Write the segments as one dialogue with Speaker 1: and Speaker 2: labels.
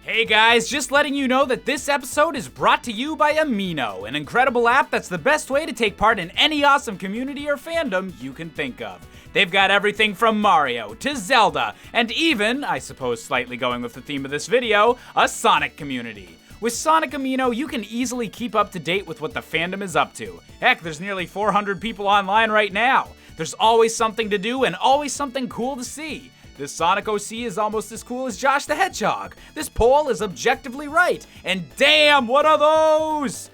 Speaker 1: Hey guys, just letting you know that this episode is brought to you by Amino, an incredible app that's the best way to take part in any awesome community or fandom you can think of. They've got everything from Mario to Zelda, and even, I suppose slightly going with the theme of this video, a Sonic community. With Sonic Amino, you can easily keep up to date with what the fandom is up to. Heck, there's nearly 400 people online right now. There's always something to do and always something cool to see. This Sonic OC is almost as cool as Josh the Hedgehog. This poll is objectively right. And damn, what are those?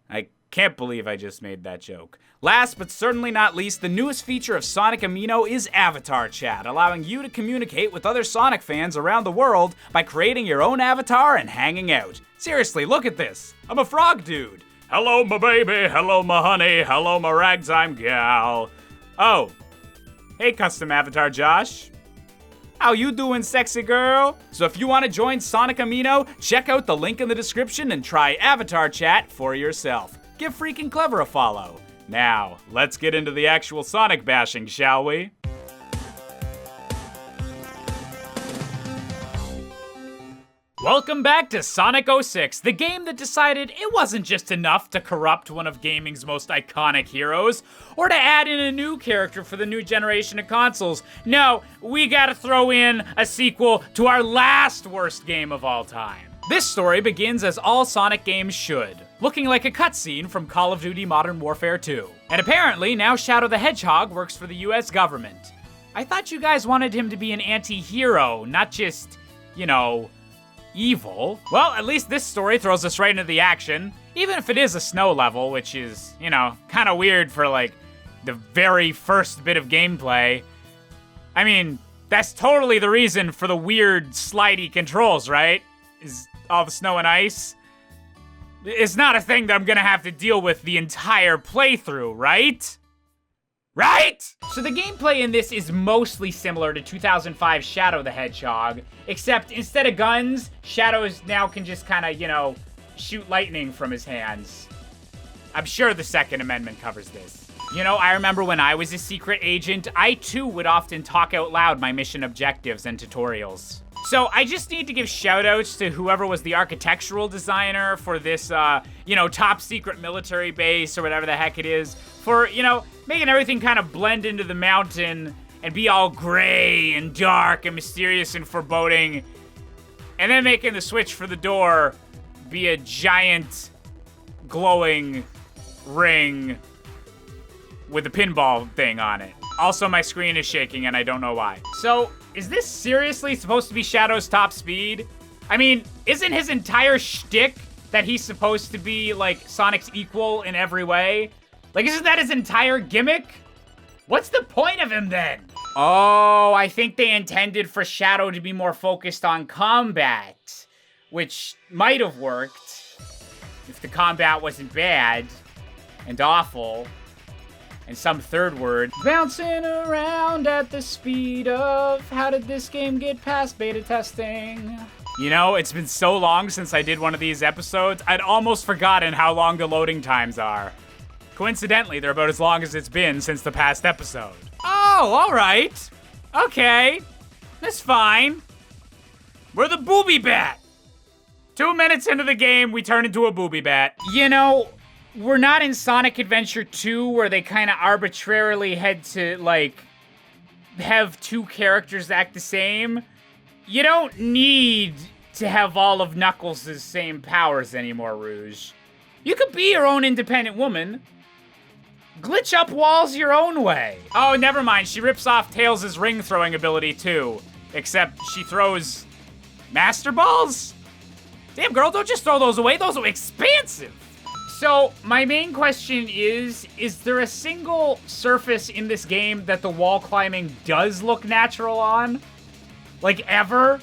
Speaker 1: I can't believe I just made that joke. Last but certainly not least, the newest feature of Sonic Amino is Avatar Chat, allowing you to communicate with other Sonic fans around the world by creating your own avatar and hanging out. Seriously, look at this. I'm a frog dude. Hello, my baby. Hello, my honey. Hello, my ragtime gal. Oh. Hey, custom avatar Josh. How you doing, sexy girl? So if you want to join Sonic Amino, check out the link in the description and try Avatar Chat for yourself. Give Freaking Clever a follow. Now, let's get into the actual Sonic bashing, shall we? Welcome back to Sonic 06, the game that decided it wasn't just enough to corrupt one of gaming's most iconic heroes, or to add in a new character for the new generation of consoles. No, we gotta throw in a sequel to our last worst game of all time. This story begins as all Sonic games should, looking like a cutscene from Call of Duty Modern Warfare 2. And apparently, now Shadow the Hedgehog works for the US government. I thought you guys wanted him to be an anti-hero, not just, you know, evil. Well, at least this story throws us right into the action, even if it is a snow level, which is, you know, kind of weird for, like, the very first bit of gameplay. I mean, that's totally the reason for the weird slidey controls, right? Is all the snow and ice. It's not a thing that I'm gonna have to deal with the entire playthrough, right? Right? So the gameplay in this is mostly similar to 2005 Shadow the Hedgehog, except instead of guns, Shadow now can just kind of, you know, shoot lightning from his hands. I'm sure the Second Amendment covers this. You know, I remember when I was a secret agent, I too would often talk out loud my mission objectives and tutorials. So I just need to give shoutouts to whoever was the architectural designer for this, you know, top secret military base or whatever the heck it is, for, you know, making everything kind of blend into the mountain and be all gray and dark and mysterious and foreboding, and then making the switch for the door be a giant glowing ring with a pinball thing on it. Also, my screen is shaking and I don't know why. So, is this seriously supposed to be Shadow's top speed? I mean, isn't his entire shtick that he's supposed to be, like, Sonic's equal in every way? Like, isn't that his entire gimmick? What's the point of him then? Oh, I think they intended for Shadow to be more focused on combat, which might have worked if the combat wasn't bad and awful. And some third word. Bouncing around at the speed of, how did this game get past beta testing? You know, it's been so long since I did one of these episodes, I'd almost forgotten how long the loading times are. Coincidentally, they're about as long as it's been since the past episode. Oh, all right. Okay, that's fine. We're the Booby Bat. 2 minutes into the game, we turn into a Booby Bat. You know, we're not in Sonic Adventure 2 where they kind of arbitrarily had to, like, have two characters act the same. You don't need to have all of Knuckles' same powers anymore, Rouge. You could be your own independent woman. Glitch up walls your own way. Oh, never mind. She rips off Tails' ring-throwing ability, too. Except she throws Master Balls? Damn, girl, don't just throw those away. Those are expansive. So, my main question is there a single surface in this game that the wall climbing does look natural on? Like, ever?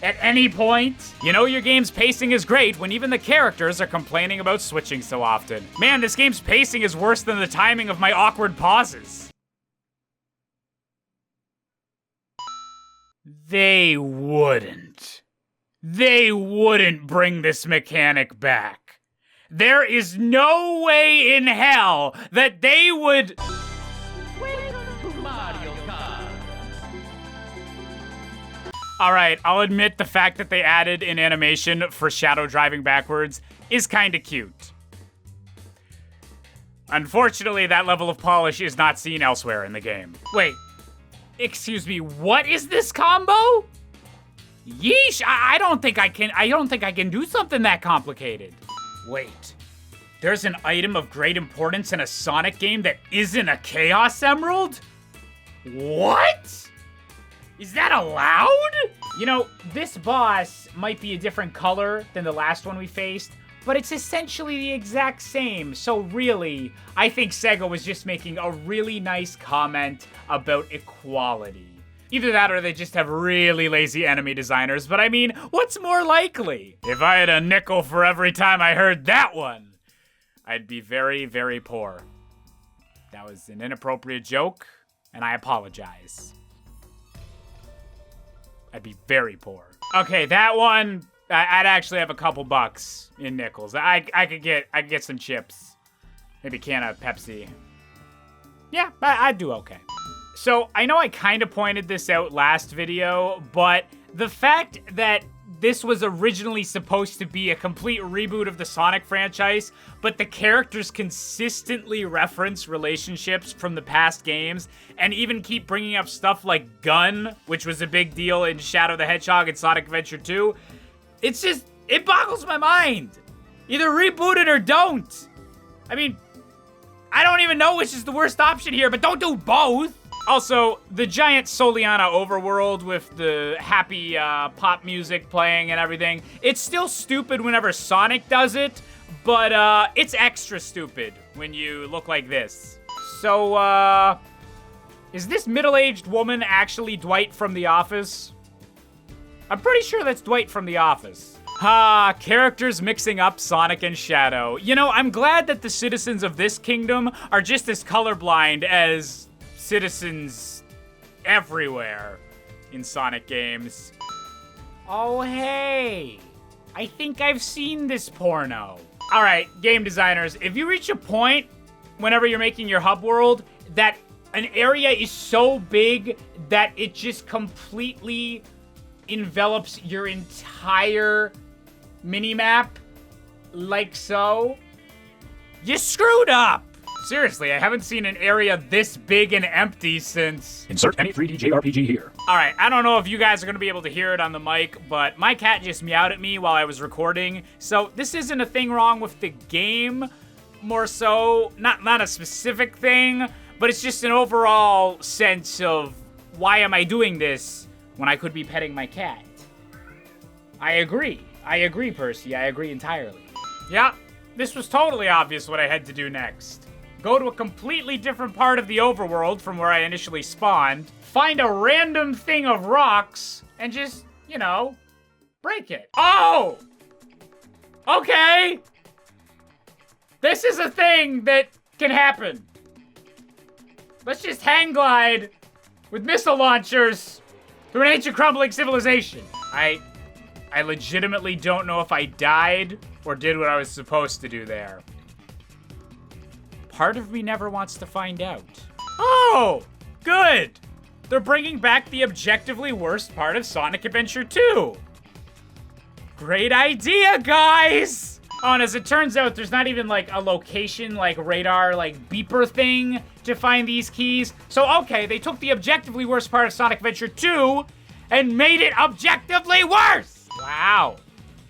Speaker 1: At any point? You know your game's pacing is great when even the characters are complaining about switching so often. Man, this game's pacing is worse than the timing of my awkward pauses. They wouldn't. They wouldn't bring this mechanic back. There is no way in hell that they would... All right, I'll admit the fact that they added an animation for Shadow driving backwards is kind of cute. Unfortunately, that level of polish is not seen elsewhere in the game. Wait, excuse me, what is this combo? Yeesh, I don't think I can do something that complicated. Wait, there's an item of great importance in a Sonic game that isn't a Chaos Emerald? What? Is that allowed? You know, this boss might be a different color than the last one we faced, but it's essentially the exact same. So really, I think Sega was just making a really nice comment about equality. Either that or they just have really lazy enemy designers, but I mean, what's more likely? If I had a nickel for every time I heard that one, I'd be very, very poor. That was an inappropriate joke, and I apologize. I'd be very poor. Okay, that one, I'd actually have a couple bucks in nickels. I could get some chips. Maybe a can of Pepsi. Yeah, I'd do okay. So, I know I kind of pointed this out last video, but the fact that this was originally supposed to be a complete reboot of the Sonic franchise, but the characters consistently reference relationships from the past games, and even keep bringing up stuff like Gun, which was a big deal in Shadow the Hedgehog and Sonic Adventure 2, it boggles my mind. Either reboot it or don't. I mean, I don't even know which is the worst option here, but don't do both. Also, the giant Soliana overworld with the happy pop music playing and everything, it's still stupid whenever Sonic does it, but it's extra stupid when you look like this. So, is this middle-aged woman actually Dwight from The Office? I'm pretty sure that's Dwight from The Office. Characters mixing up Sonic and Shadow. You know, I'm glad that the citizens of this kingdom are just as colorblind as citizens everywhere in Sonic games. Oh, hey. I think I've seen this porno. All right, game designers, if you reach a point whenever you're making your hub world that an area is so big that it just completely envelops your entire minimap, like so, you screwed up. Seriously, I haven't seen an area this big and empty since...
Speaker 2: Insert any 3D JRPG here.
Speaker 1: All right, I don't know if you guys are gonna be able to hear it on the mic, but my cat just meowed at me while I was recording, so this isn't a thing wrong with the game, more so, not a specific thing, but it's just an overall sense of, why am I doing this when I could be petting my cat? I agree, Percy, I agree entirely. Yeah, this was totally obvious what I had to do next. Go to a completely different part of the overworld from where I initially spawned, find a random thing of rocks, and just, you know, break it. Oh! Okay! This is a thing that can happen. Let's just hang glide with missile launchers through an ancient crumbling civilization. I legitimately don't know if I died or did what I was supposed to do there. Part of me never wants to find out. Oh, good. They're bringing back the objectively worst part of Sonic Adventure 2. Great idea, guys. Oh, and as it turns out, there's not even like a location, like radar, like beeper thing to find these keys. So, okay, they took the objectively worst part of Sonic Adventure 2 and made it objectively worse. Wow.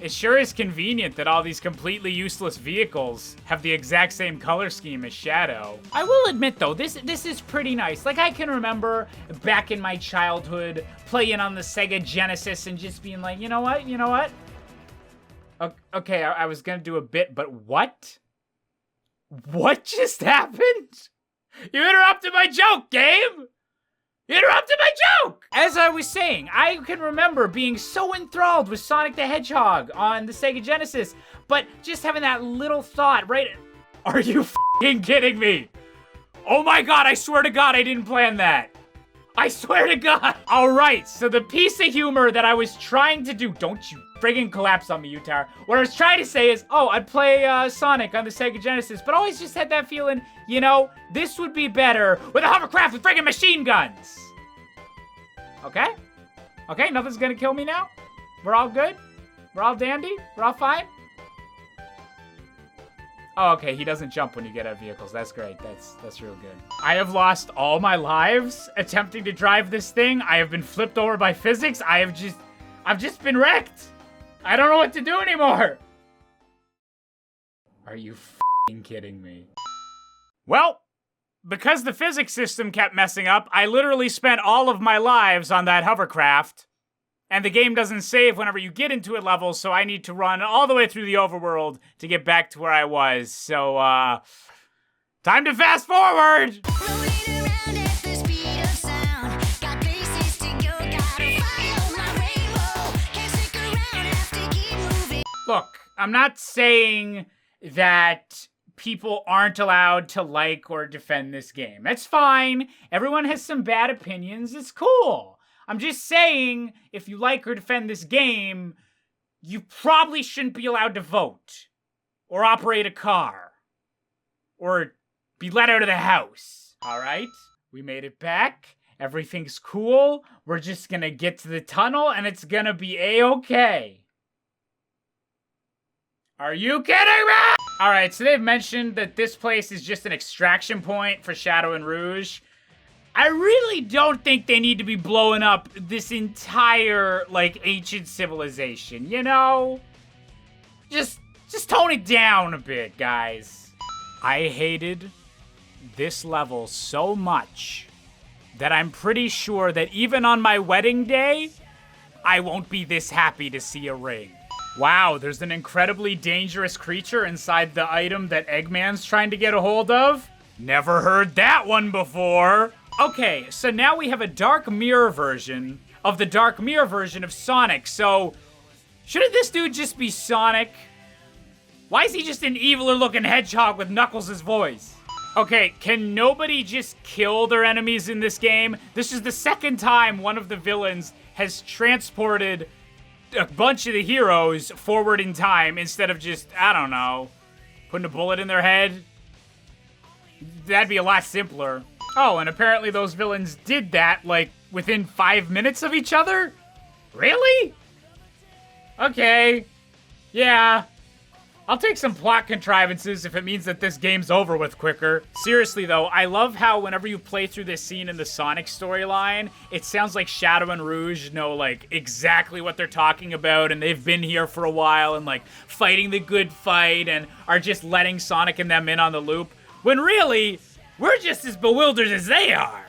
Speaker 1: It sure is convenient that all these completely useless vehicles have the exact same color scheme as Shadow. I will admit though, this is pretty nice. Like I can remember back in my childhood playing on the Sega Genesis and just being like, you know what? Okay, I was gonna do a bit, but what? What just happened? You interrupted my joke, game! You interrupted my joke! As I was saying, I can remember being so enthralled with Sonic the Hedgehog on the Sega Genesis, but just having that little thought, right? Are you f***ing kidding me? Oh my god, I swear to god I didn't plan that. I swear to god. All right, so the piece of humor that I was trying to do, don't you friggin' collapse on me, Utar. What I was trying to say is, oh, I'd play Sonic on the Sega Genesis, but always just had that feeling, you know, this would be better with a hovercraft with friggin' machine guns. Okay? Okay, nothing's gonna kill me now? We're all good? We're all dandy? We're all fine? Oh, okay, he doesn't jump when you get out of vehicles. That's great. That's real good. I have lost all my lives attempting to drive this thing. I have been flipped over by physics. I've just been wrecked. I don't know what to do anymore. Are you f***ing kidding me? Well, because the physics system kept messing up, I literally spent all of my lives on that hovercraft. And the game doesn't save whenever you get into a level, so I need to run all the way through the overworld to get back to where I was. So, time to fast forward! Look, I'm not saying that people aren't allowed to like or defend this game. That's fine. Everyone has some bad opinions. It's cool. I'm just saying, if you like or defend this game, you probably shouldn't be allowed to vote, or operate a car, or be let out of the house. All right? We made it back. Everything's cool. We're just gonna get to the tunnel, and it's gonna be a-okay. Are you kidding me? All right, so they've mentioned that this place is just an extraction point for Shadow and Rouge. I really don't think they need to be blowing up this entire, like, ancient civilization, you know? Just tone it down a bit, guys. I hated this level so much that I'm pretty sure that even on my wedding day, I won't be this happy to see a ring. Wow, there's an incredibly dangerous creature inside the item that Eggman's trying to get a hold of? Never heard that one before. Okay, so now we have a Dark Mirror version of the Dark Mirror version of Sonic, so shouldn't this dude just be Sonic? Why is he just an eviler looking hedgehog with Knuckles' voice? Okay, can nobody just kill their enemies in this game? This is the second time one of the villains has transported a bunch of the heroes forward in time instead of just, I don't know, putting a bullet in their head. That'd be a lot simpler. Oh, and apparently those villains did that, like, within 5 minutes of each other? Really? Okay. Yeah. I'll take some plot contrivances if it means that this game's over with quicker. Seriously, though, I love how whenever you play through this scene in the Sonic storyline, it sounds like Shadow and Rouge know, like, exactly what they're talking about, and they've been here for a while and, like, fighting the good fight and are just letting Sonic and them in on the loop. When really, we're just as bewildered as they are.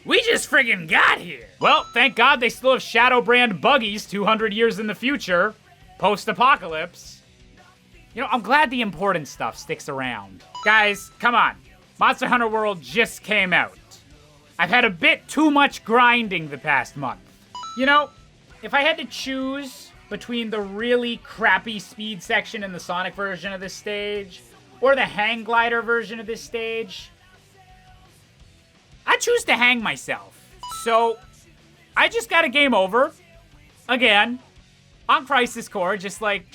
Speaker 1: We just friggin' got here. Well, thank God they still have Shadow brand buggies 200 years in the future, post-apocalypse. You know, I'm glad the important stuff sticks around. Guys, come on. Monster Hunter World just came out. I've had a bit too much grinding the past month. You know, if I had to choose between the really crappy speed section in the Sonic version of this stage, or the hang glider version of this stage, I choose to hang myself. So, I just got a game over, again, on Crisis Core, just like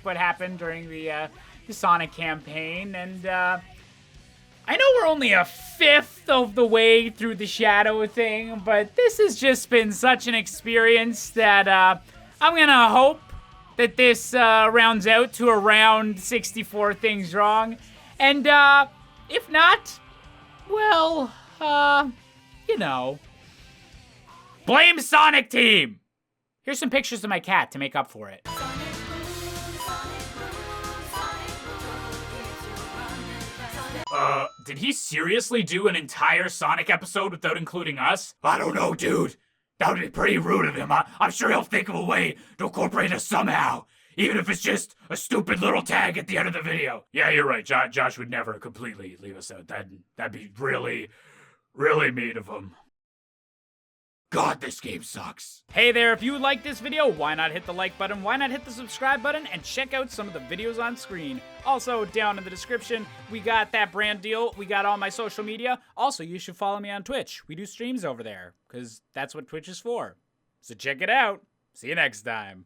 Speaker 1: what happened during the Sonic campaign, and I know we're only a fifth of the way through the Shadow thing, but this has just been such an experience that I'm gonna hope that this rounds out to around 64 things wrong, and if not, well, you know, blame Sonic Team! Here's some pictures of my cat to make up for it. Did he seriously do an entire Sonic episode without including us? I don't know, dude. That would be pretty rude of him. I'm sure he'll think of a way to incorporate us somehow, even if it's just a stupid little tag at the end of the video. Yeah, you're right. Josh would never completely leave us out. That'd be really, really mean of him. God, this game sucks. Hey there, if you like this video, why not hit the like button, why not hit the subscribe button, and check out some of the videos on screen. Also, down in the description, we got that brand deal, we got all my social media. Also, you should follow me on Twitch. We do streams over there, because that's what Twitch is for. So check it out. See you next time.